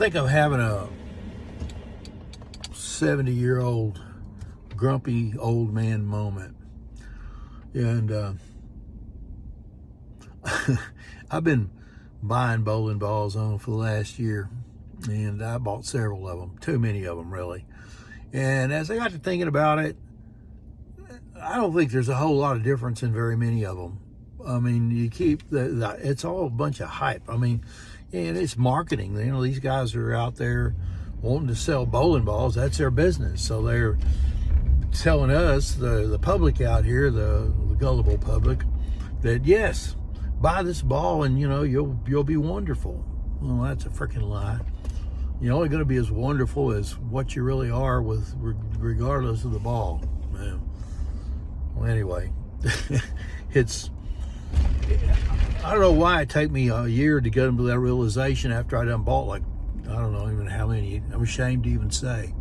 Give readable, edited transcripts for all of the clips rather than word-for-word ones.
think I'm having a 70-year-old grumpy old man moment. And I've been buying bowling balls on for the last year, and I bought several of them, too many of them really. And as I got to thinking about it, I don't think there's a whole lot of difference in very many of them. I mean, you keep it's all a bunch of hype. I mean, and it's marketing. You know, these guys are out there wanting to sell bowling balls. That's their business. So they're telling us, the public out here, the gullible public, that yes, buy this ball and you'll be wonderful. Well, that's a freaking lie. You're only going to be as wonderful as what you really are, with regardless of the ball. Man. Well, anyway, I don't know why it took me a year to get into that realization after I done bought like, I don't know even how many. I'm ashamed to even say.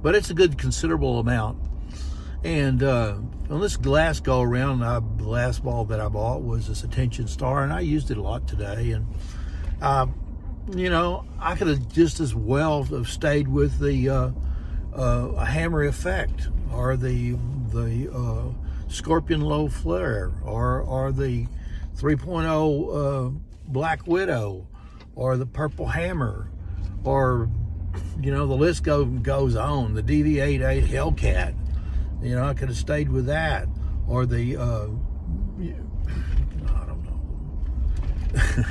But it's a good considerable amount. And on this last go around, the last ball that I bought was this Attention Star, and I used it a lot today. And I could have just as well have stayed with the a Hammer Effect, or the Scorpion Low Flare, or the 3.0 Black Widow, or the Purple Hammer, or the list goes on. The DV88 Hellcat, I could have stayed with that, or the I don't know.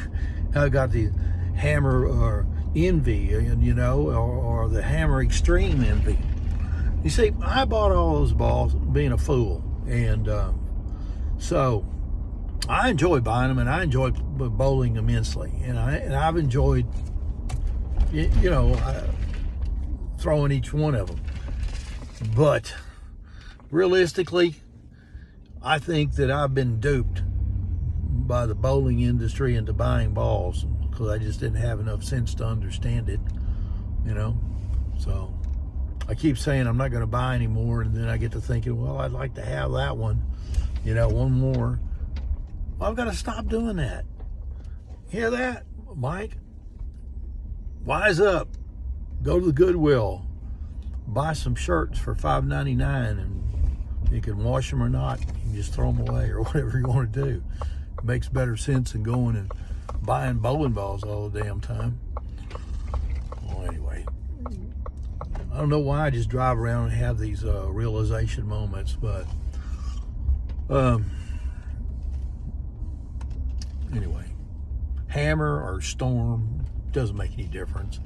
I got the Hammer or Envy, and or the Hammer Extreme Envy. You see, I bought all those balls being a fool, and so I enjoy buying them, and I enjoy bowling immensely, and I've enjoyed throwing each one of them. But realistically, I think that I've been duped by the bowling industry into buying balls, because I just didn't have enough sense to understand it, So I keep saying I'm not going to buy anymore, and then I get to thinking, well, I'd like to have that one, one more. Well, I've got to stop doing that. Hear that, Mike? Wise up. Go to the Goodwill. Buy some shirts for $5.99, and you can wash them or not. You can just throw them away, or whatever you want to do. It makes better sense than going and buying bowling balls all the damn time. Well, anyway, I don't know why I just drive around and have these realization moments, but anyway, Hammer or Storm doesn't make any difference.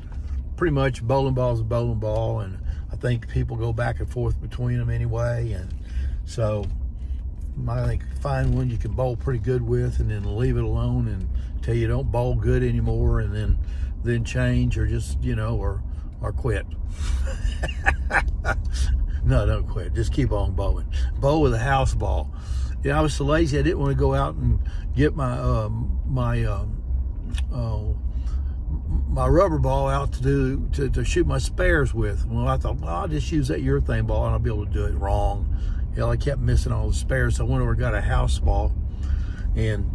Pretty much, bowling ball is a bowling ball, and I think people go back and forth between them anyway, and so I think find one you can bowl pretty good with, and then leave it alone until you don't bowl good anymore, and then change, or just or quit. No, don't quit. Just keep on bowling. Bowl with a house ball. I was so lazy I didn't want to go out and get my my rubber ball out to shoot my spares with. Well, I thought, I'll just use that urethane ball and I'll be able to do it. Wrong. Hell, I kept missing all the spares, so I went over and got a house ball, and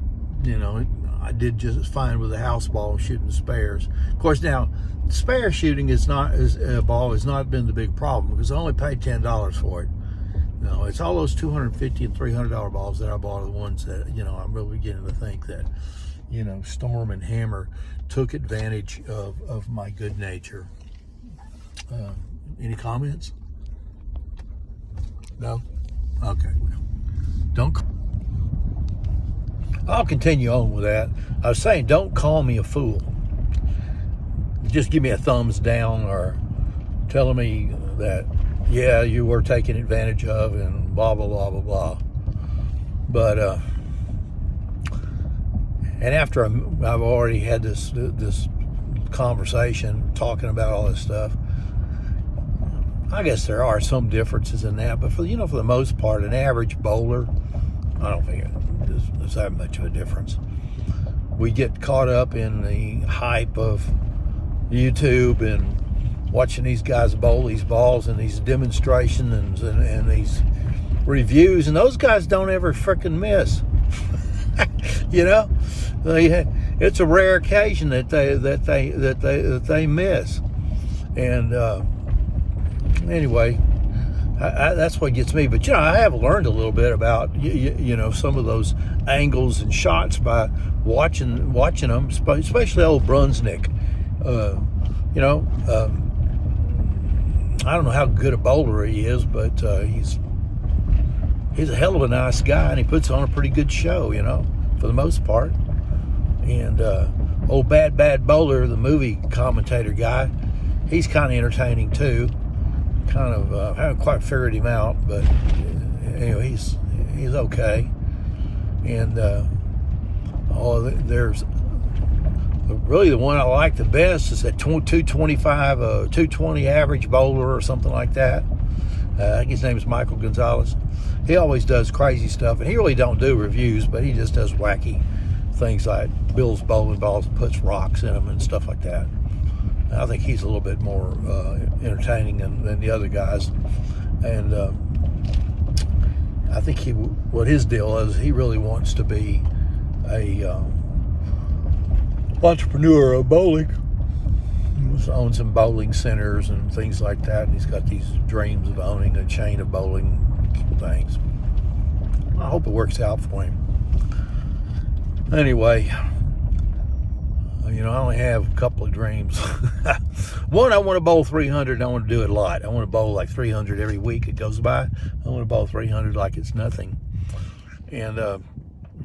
I did just as fine with a house ball shooting the spares. Of course, now spare shooting has not been the big problem, because I only paid $10 for it. No, it's all those $250 and $300 balls that I bought are the ones that I'm really beginning to think that Storm and Hammer took advantage of my good nature. Any comments? No? Okay. I'll continue on with that. I was saying, don't call me a fool. Just give me a thumbs down, or telling me that, yeah, you were taken advantage of, and blah, blah, blah, blah, blah. But, and after I've already had this conversation talking about all this stuff, I guess there are some differences in that, but for the most part, an average bowler, I don't think there's that much of a difference. We get caught up in the hype of YouTube and watching these guys bowl these balls and these demonstrations and these reviews, and those guys don't ever frickin' miss. it's a rare occasion that they miss. And anyway, that's what gets me. But I have learned a little bit about some of those angles and shots by watching them, especially old Brunsnick. I don't know how good a bowler he is, but he's a hell of a nice guy, and he puts on a pretty good show, for the most part. And old Bad Bowler, the movie commentator guy, he's kind of entertaining too. Haven't quite figured him out, but anyway, he's okay. And there's really the one I like the best is that 225, 220 average bowler or something like that. I think his name is Michael Gonzalez. He always does crazy stuff, and he really don't do reviews, but he just does wacky things like builds bowling balls and puts rocks in them and stuff like that. I think he's a little bit more entertaining than the other guys. And I think what his deal is, he really wants to be a entrepreneur of bowling. He owns some bowling centers and things like that. And he's got these dreams of owning a chain of bowling things. I hope it works out for him. Anyway, I only have a couple of dreams. One, I want to bowl 300, and I want to do it a lot. I want to bowl like 300 every week it goes by. I want to bowl 300 like it's nothing. And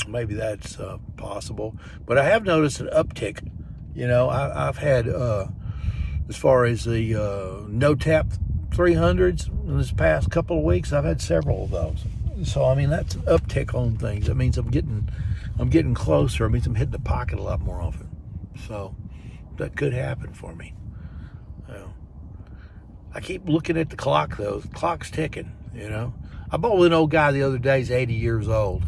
maybe that's possible. But I have noticed an uptick. I've had, as far as the no-tap 300s in this past couple of weeks, I've had several of those. So, that's an uptick on things. That means I'm getting closer. It means I'm hitting the pocket a lot more often. So that could happen for me. I keep looking at the clock, though. The clock's ticking, I bowled an old guy the other day. He's 80 years old.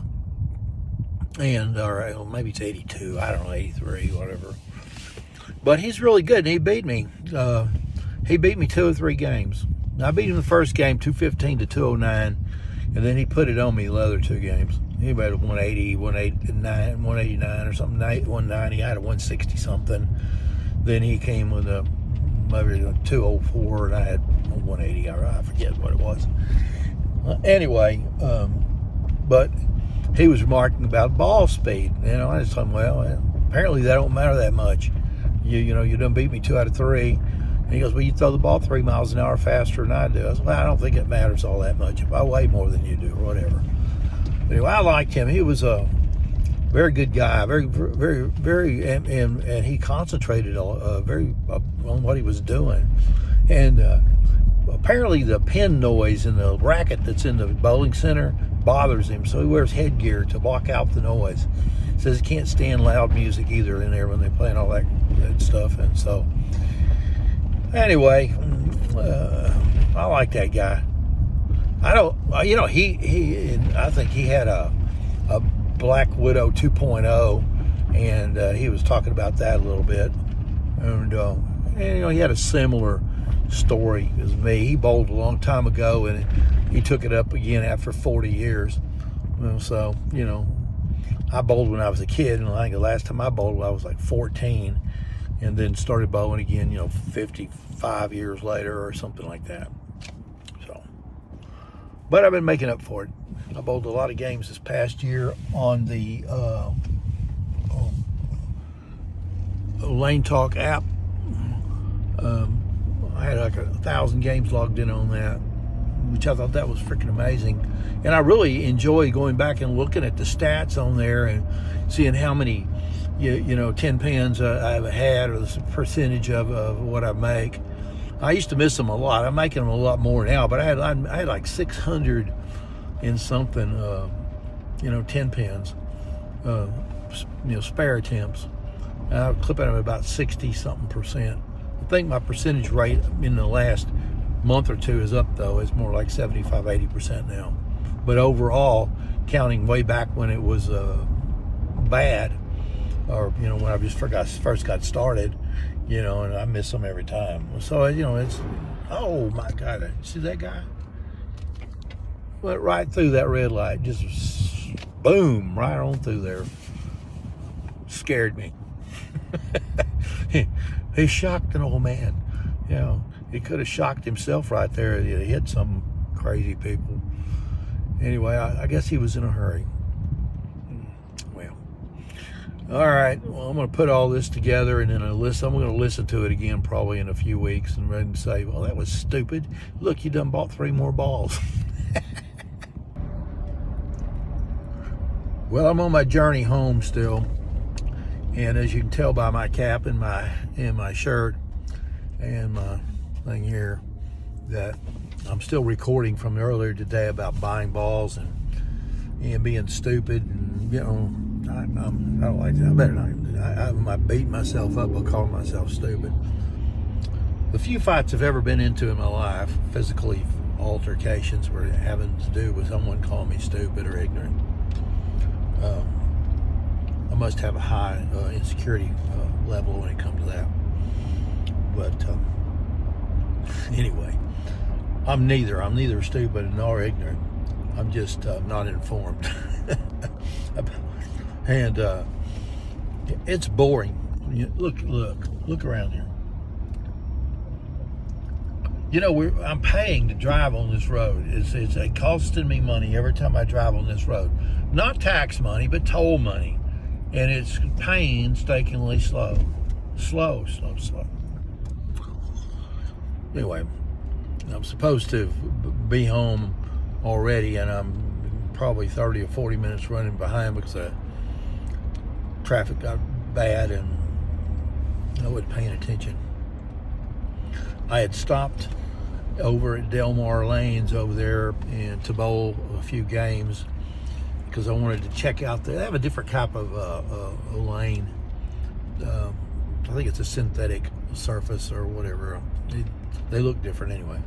And, maybe it's 82. I don't know, 83, whatever. But he's really good, and he beat me. He beat me 2 or 3 games. I beat him the first game, 215 to 209. And then he put it on me the other 2 games. He had a 180, 189 or something, 190. I had a 160 something. Then he came with maybe a 204, and I had a 180. I forget what it was. Anyway, but he was remarking about ball speed. I just told him, well, apparently that don't matter that much. You done beat me 2 out of 3. And he goes, well, you throw the ball 3 miles an hour faster than I do. I said, well, I don't think it matters all that much if I weigh more than you do or whatever. But anyway, I liked him. He was a very good guy, very, very, very, and he concentrated on what he was doing. And apparently the pin noise in the racket that's in the bowling center bothers him, so he wears headgear to block out the noise. Says he can't stand loud music either in there when they're playing all that stuff. And so anyway, I like that guy. I don't, I think he had a Black Widow 2.0, and he was talking about that a little bit. And he had a similar story as me. He bowled a long time ago, and he took it up again after 40 years. So, I bowled when I was a kid, and I think the last time I bowled, I was like 14, and then started bowling again, 55 years later or something like that. So, but I've been making up for it. I bowled a lot of games this past year on the Lane Talk app. I had like 1,000 games logged in on that, which I thought that was freaking amazing. And I really enjoy going back and looking at the stats on there and seeing how many 10 pins I've had, or the percentage of what I make. I used to miss them a lot. I'm making them a lot more now, but I had like 600 in something, 10 pins, spare attempts. And I was clipping them about 60-something%. I think my percentage rate in the last month or 2 is up, though. It's more like 75-80% now. But overall, counting way back when it was bad, or when I just first got started, and I miss them every time. So it's, oh my God, see that guy? Went right through that red light, just boom, right on through there. Scared me. He shocked an old man. You know, he could have shocked himself right there. He hit some crazy people. Anyway, I guess he was in a hurry. Well, all right. Well, I'm going to put all this together and then I'm going to listen to it again probably in a few weeks and say, well, that was stupid. Look, you done bought 3 more balls. Well, I'm on my journey home still. And as you can tell by my cap and my shirt and my thing here, that I'm still recording from earlier today about buying balls and being stupid, and you know, I don't like that. I better not. I might beat myself up by calling myself stupid. The few fights I've ever been into in my life, physically altercations, were having to do with someone calling me stupid or ignorant. I must have a high insecurity level when it comes to that. But anyway, I'm neither stupid nor ignorant. I'm just not informed. And it's boring. Look around here. You know, I'm paying to drive on this road. It's costing me money every time I drive on this road. Not tax money, but toll money. And it's painstakingly slow. Slow. Anyway, I'm supposed to be home already, and I'm probably 30 or 40 minutes running behind because the traffic got bad and I wasn't paying attention. I had stopped over at Delmar Lanes over there to bowl a few games because I wanted to check out. They have a different type of a lane. I think it's a synthetic surface or whatever. They look different anyway.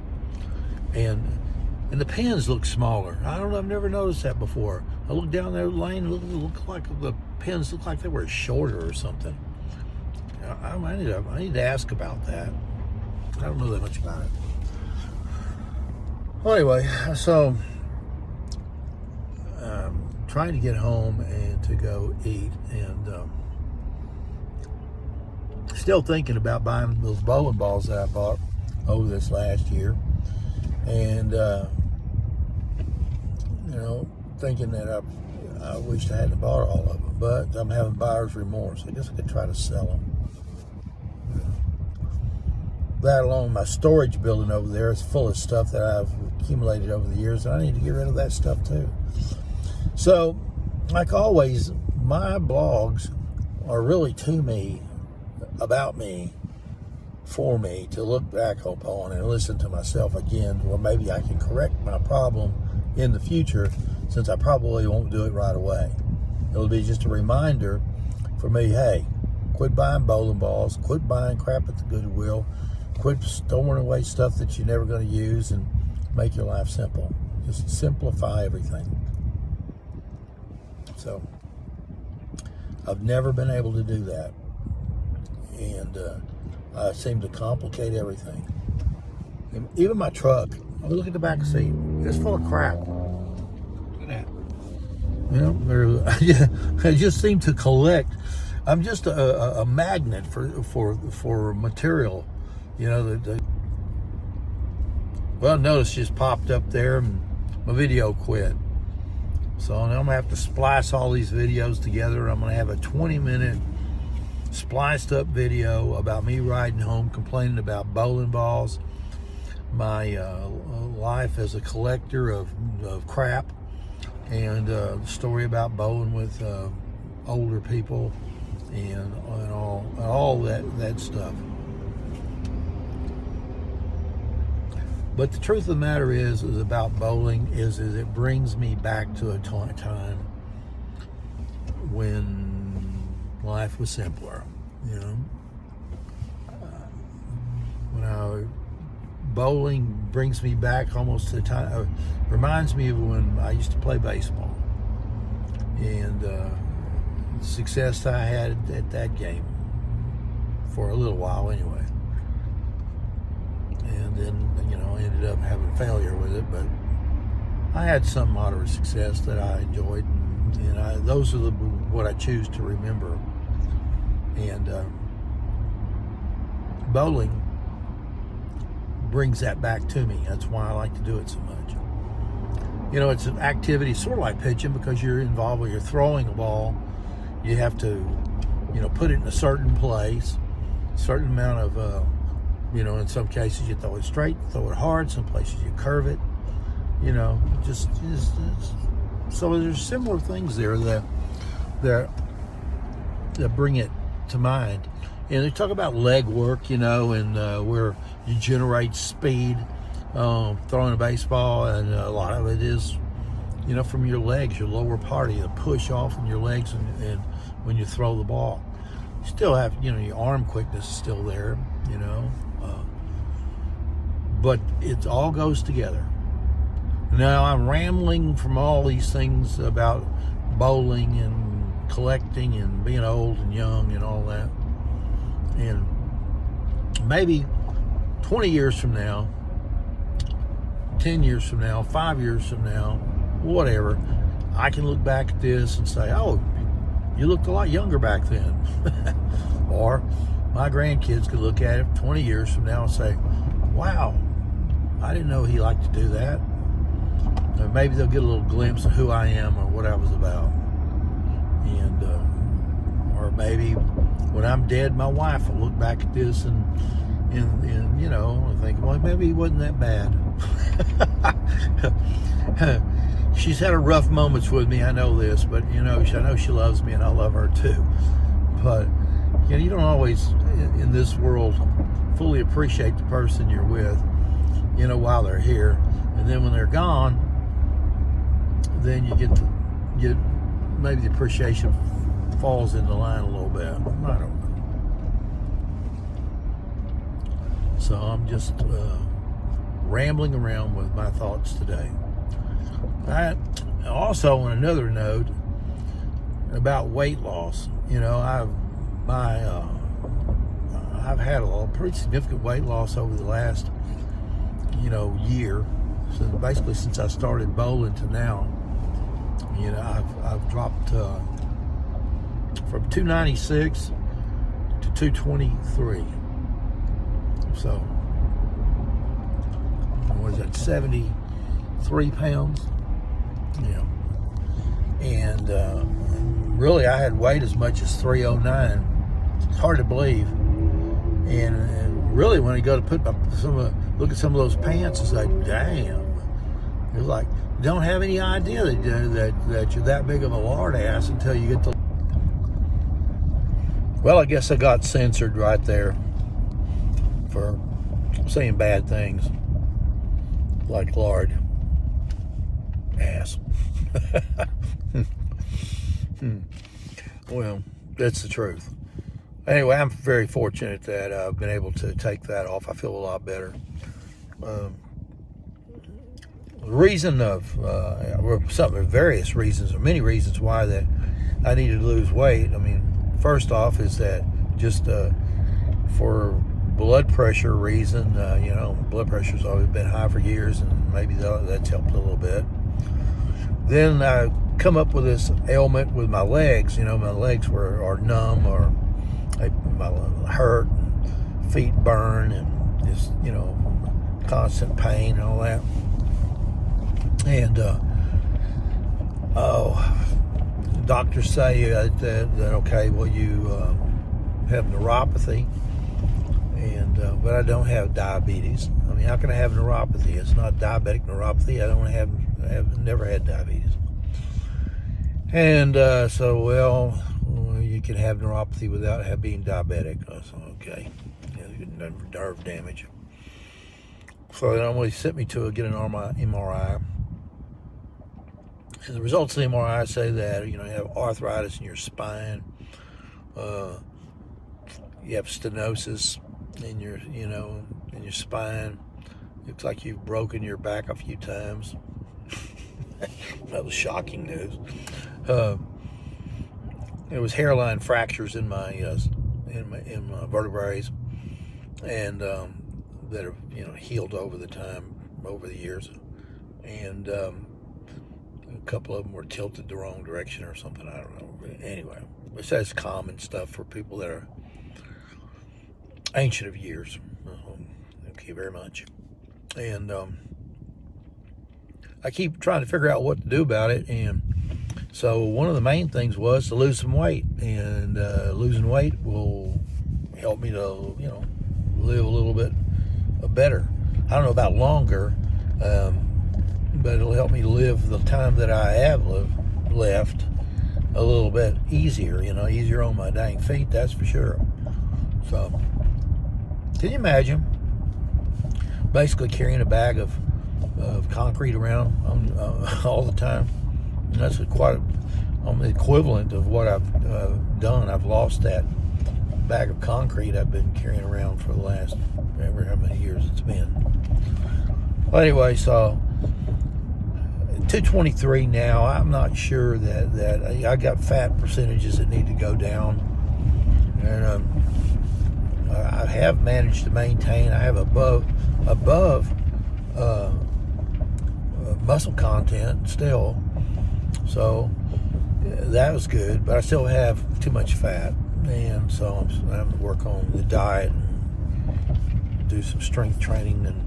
And the pins look smaller. I don't know, I've never noticed that before. I looked down their lane, look like the pins look like they were shorter or something. I need to ask about that. I don't know that much about it. Well, anyway, so trying to get home and to go eat, and still thinking about buying those bowling balls that I bought over this last year, and you know, thinking that I wished I hadn't bought all of them, but I'm having buyer's remorse. I guess I could try to sell them. That alone, my storage building over there is full of stuff that I've accumulated over the years, and I need to get rid of that stuff too. So, like always, my blogs are really to me, about me, for me, to look back upon and listen to myself again, or maybe I can correct my problem in the future, since I probably won't do it right away. It'll be just a reminder for me, hey, quit buying bowling balls, quit buying crap at the Goodwill, quit storing away stuff that you're never going to use, and make your life simple. Just simplify everything. So, I've never been able to do that. And I seem to complicate everything. And even my truck, look at the back seat. It's full of crap. Look at that. You know, I just seem to collect. I'm just a magnet for material. You know, well, notice just popped up there and my video quit. So now I'm going to have to splice all these videos together. I'm going to have a 20-minute spliced up video about me riding home, complaining about bowling balls, my life as a collector of crap, and a story about bowling with older people and all that stuff. But the truth of the matter is about bowling is it brings me back to a time when life was simpler, you know. Bowling brings me back almost to the time, reminds me of when I used to play baseball, and the success I had at that game for a little while anyway. And then, you know, I ended up having failure with it, but I had some moderate success that I enjoyed, and those are what I choose to remember. And bowling brings that back to me. That's why I like to do it so much. You know, it's an activity sort of like pitching, because you're involved when you're throwing a ball. You have to, you know, put it in a certain place, a certain amount of, you know, in some cases you throw it straight, throw it hard. Some places you curve it. You know, just so there's similar things there that bring it to mind. And they talk about leg work, you know, and where you generate speed throwing a baseball, and a lot of it is, you know, from your legs, your lower part, you push off in your legs, and when you throw the ball, you still have, you know, your arm quickness is still there, you know, but it all goes together. Now I'm rambling from all these things about bowling and collecting and being old and young and all that. And maybe 20 years from now, 10 years from now, 5 years from now, whatever, I can look back at this and say, oh, you looked a lot younger back then. Or my grandkids could look at it 20 years from now and say, wow, I didn't know he liked to do that. Or maybe they'll get a little glimpse of who I am or what I was about. And or maybe when I'm dead, my wife will look back at this and you know, think, well, maybe he wasn't that bad. She's had her rough moments with me, I know this, but you know, I know she loves me and I love her too. But you know, you don't always in this world fully appreciate the person you're with, you know, while they're here, and then when they're gone, then you get maybe the appreciation falls into line a little bit. I don't know. So I'm just rambling around with my thoughts today. Also, on another note about weight loss, you know, I've had a pretty significant weight loss over the last, you know, year. So basically, since I started bowling to now, you know, I've dropped from 296 to 223. So, what is that, 73 pounds? Yeah. And really, I had weighed as much as 309. It's hard to believe. And really, when you go to look at some of those pants, it's like, damn. It's like, you don't have any idea that you're that big of a lard ass until you get to. Well, I guess I got censored right there for saying bad things like lard ass. Well, that's the truth. Anyway, I'm very fortunate that I've been able to take that off. I feel a lot better. The reason of various reasons, or many reasons why that I needed to lose weight. I mean, first off is that just for blood pressure reason, you know, blood pressure's always been high for years, and maybe that's helped a little bit. Then I come up with this ailment with my legs. You know, my legs are numb, or they hurt, and feet burn, and just, you know, constant pain and all that. And doctors say that okay, well, you have neuropathy, and but I don't have diabetes. I mean, how can I have neuropathy? It's not diabetic neuropathy. I never had diabetes. And so, well, you can have neuropathy without being diabetic. I said, okay, nerve damage. So they normally sent me to get an MRI. And the results of the MRI say that, you know, you have arthritis in your spine. You have stenosis in your spine. Looks like you've broken your back a few times. That was shocking news. There was hairline fractures in my vertebrae, and that have, you know, healed over the years, and A couple of them were tilted the wrong direction or something. I don't know. But anyway, it says common stuff for people that are ancient of years. Thank you very much. And I keep trying to figure out what to do about it. And so one of the main things was to lose some weight. And losing weight will help me to, live a little bit better. I don't know about longer, but it'll help me live the time that I have left a little bit easier, easier on my dang feet, that's for sure. So, can you imagine basically carrying a bag of concrete around all the time? And that's quite the equivalent of what I've done. I've lost that bag of concrete I've been carrying around for the last, ever how many years it's been. Well, anyway, so 223 now. I'm not sure that I got fat percentages that need to go down, and I have managed to maintain. I have above muscle content still, so that was good. But I still have too much fat, and so I'm having to work on the diet and do some strength training and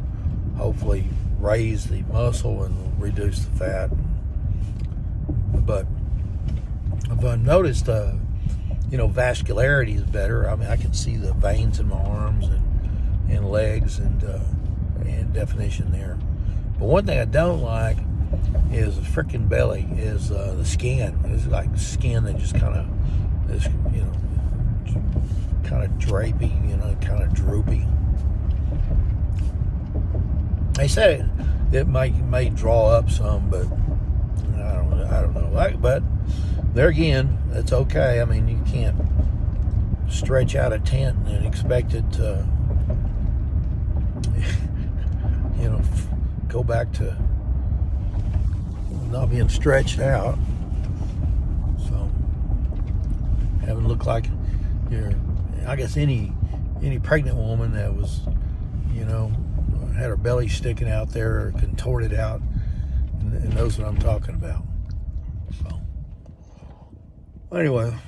hopefully raise the muscle and reduce the fat. But I've noticed, vascularity is better. I mean, I can see the veins in my arms and legs and definition there. But one thing I don't like is the freaking belly, is the skin. It's like skin that just kind of is, kind of drapey, kind of droopy. They said it may draw up some, but I don't know. But there again, it's okay. I mean, you can't stretch out a tent and expect it to, go back to not being stretched out. So having look like I guess any pregnant woman that was, had her belly sticking out there or contorted out, and knows what I'm talking about. So, anyway, I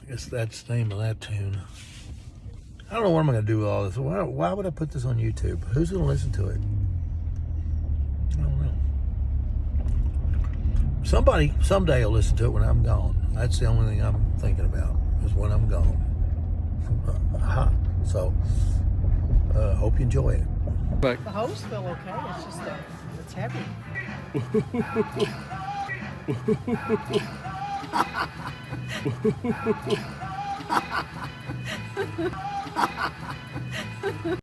guess that's the name of that tune. I don't know what I'm going to do with all this. Why would I put this on YouTube? Who's going to listen to it? I don't know. Somebody someday will listen to it when I'm gone. That's the only thing I'm thinking about, is when I'm gone. So, hope you enjoy it. The hose feel okay, it's just that it's heavy.